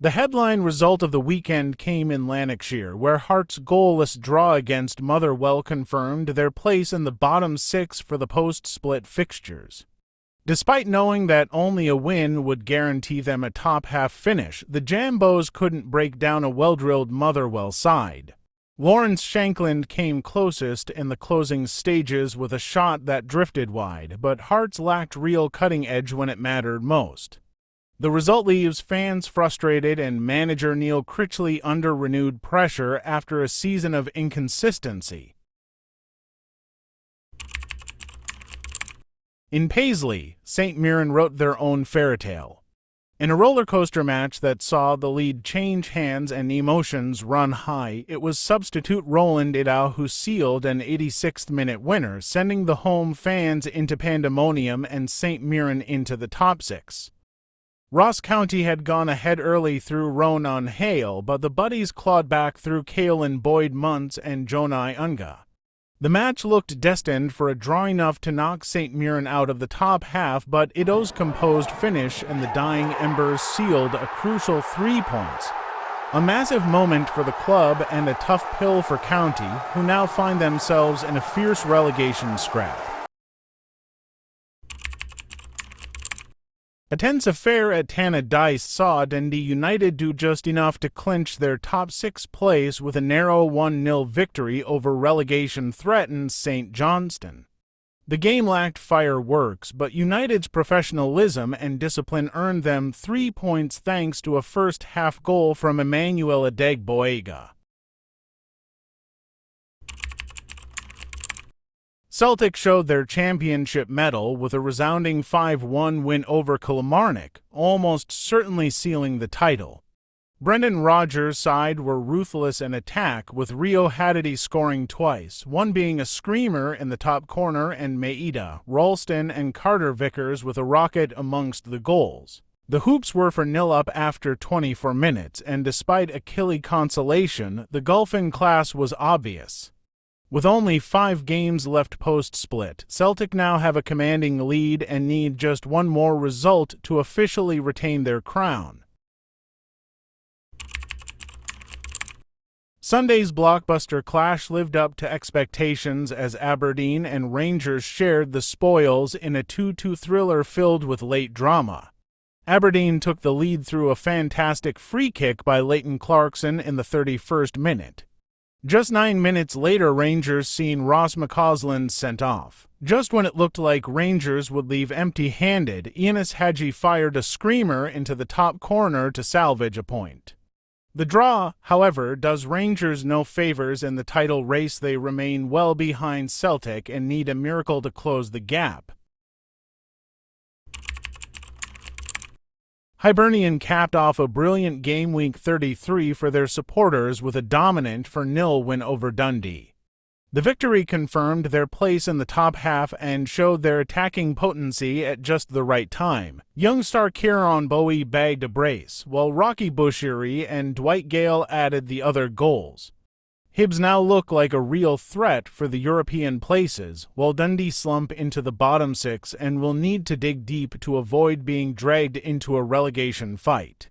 The headline result of the weekend came in Lanarkshire, where Hearts' goalless draw against Motherwell confirmed their place in the bottom six for the post-split fixtures. Despite knowing that only a win would guarantee them a top-half finish, the Jambos couldn't break down a well-drilled Motherwell side. Lawrence Shankland came closest in the closing stages with a shot that drifted wide, but Hearts lacked real cutting edge when it mattered most. The result leaves fans frustrated and manager Neil Critchley under renewed pressure after a season of inconsistency. In Paisley, St. Mirren wrote their own fairy tale. In a roller coaster match that saw the lead change hands and emotions run high, it was substitute Roland Idau who sealed an 86th-minute winner, sending the home fans into pandemonium and St. Mirren into the top six. Ross County had gone ahead early through Ronan Hale, but the Buddies clawed back through Caelan Boyd Muntz and Jonai Unga. The match looked destined for a draw enough to knock St. Mirren out of the top half, but Idau's composed finish and the dying embers sealed a crucial 3 points. A massive moment for the club and a tough pill for County, who now find themselves in a fierce relegation scrap. A tense affair at Tannadice saw Dundee United do just enough to clinch their top six place with a narrow 1-0 victory over relegation-threatened St. Johnstone. The game lacked fireworks, but United's professionalism and discipline earned them 3 points thanks to a first-half goal from Emmanuel Adegboyega. Celtic showed their championship mettle with a resounding 5-1 win over Kilmarnock, almost certainly sealing the title. Brendan Rodgers' side were ruthless in attack, with Rio Haddadi scoring twice, one being a screamer in the top corner and Maeda, Ralston and Carter Vickers with a rocket amongst the goals. The hoops were for 0-up after 24 minutes, and despite Achille consolation, the gulf in class was obvious. With only 5 games left post-split, Celtic now have a commanding lead and need just one more result to officially retain their crown. Sunday's blockbuster clash lived up to expectations as Aberdeen and Rangers shared the spoils in a 2-2 thriller filled with late drama. Aberdeen took the lead through a fantastic free kick by Leighton Clarkson in the 31st minute. Just 9 minutes later, Rangers seen Ross McCausland sent off. Just when it looked like Rangers would leave empty-handed, Eunice Hadji fired a screamer into the top corner to salvage a point. The draw, however, does Rangers no favors in the title race. They remain well behind Celtic and need a miracle to close the gap. Hibernian capped off a brilliant Game Week 33 for their supporters with a dominant 4-0 win over Dundee. The victory confirmed their place in the top half and showed their attacking potency at just the right time. Young star Kieran Bowie bagged a brace, while Rocky Bushiri and Dwight Gale added the other goals. Hibs now look like a real threat for the European places, while Dundee slump into the bottom six and will need to dig deep to avoid being dragged into a relegation fight.